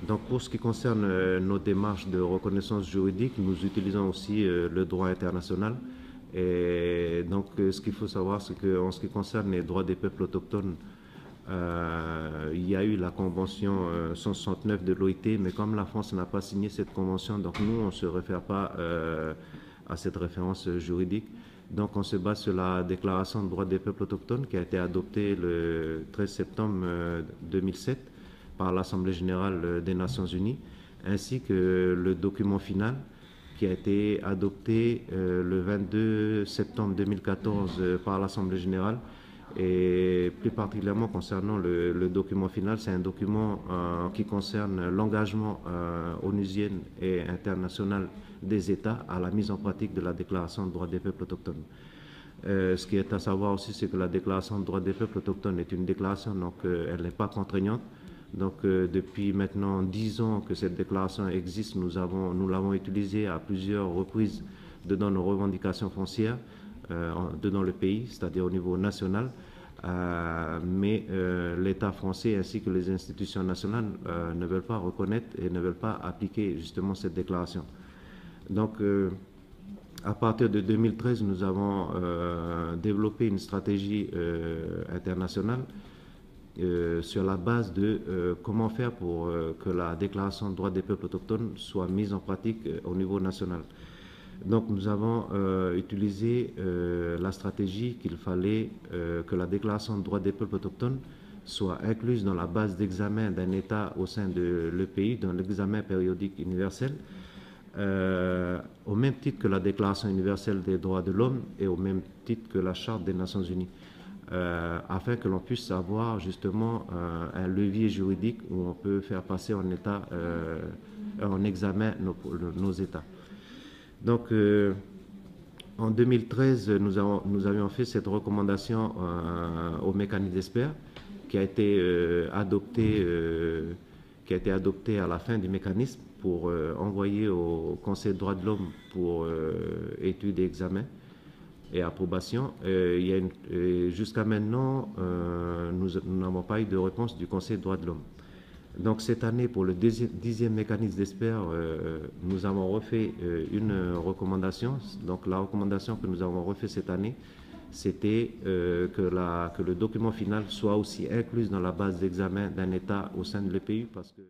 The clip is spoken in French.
Donc pour ce qui concerne nos démarches de reconnaissance juridique, nous utilisons aussi le droit international. Et donc ce qu'il faut savoir, c'est qu'en ce qui concerne les droits des peuples autochtones, il y a eu la convention 169 de l'OIT, mais comme la France n'a pas signé cette convention, donc nous on ne se réfère pas à cette référence juridique. Donc on se base sur la déclaration de droits des peuples autochtones qui a été adoptée le 13 septembre 2007 par l'Assemblée générale des Nations unies, ainsi que le document final qui a été adopté le 22 septembre 2014 par l'Assemblée générale. Et plus particulièrement concernant le document final, c'est un document qui concerne l'engagement onusien et international des États à la mise en pratique de la Déclaration des droits des peuples autochtones. Ce qui est à savoir aussi, c'est que la Déclaration des droits des peuples autochtones est une déclaration, donc elle n'est pas contraignante. Donc depuis maintenant 10 ans que cette déclaration existe, nous l'avons utilisée à plusieurs reprises dans nos revendications foncières dans le pays, c'est-à-dire au niveau national. Mais l'État français ainsi que les institutions nationales ne veulent pas reconnaître et ne veulent pas appliquer justement cette déclaration. Donc à partir de 2013, nous avons développé une stratégie internationale sur la base de comment faire pour que la Déclaration des droits des peuples autochtones soit mise en pratique au niveau national. Donc nous avons utilisé la stratégie qu'il fallait que la Déclaration des droits des peuples autochtones soit incluse dans la base d'examen d'un État au sein de l'EPI, dans l'examen périodique universel, au même titre que la Déclaration universelle des droits de l'homme et au même titre que la Charte des Nations unies, afin que l'on puisse avoir justement un levier juridique où on peut faire passer en examen nos États. Donc, en 2013, nous avions fait cette recommandation au mécanisme d'experts qui a été adoptée à la fin du mécanisme pour envoyer au Conseil des droits de l'homme pour étude et examen et approbation. Jusqu'à maintenant, nous n'avons pas eu de réponse du Conseil des droits de l'homme. Donc cette année, pour le 10e mécanisme d'experts, nous avons refait une recommandation. Donc la recommandation que nous avons refait cette année, c'était que le document final soit aussi inclus dans la base d'examen d'un État au sein de l'EPU, parce que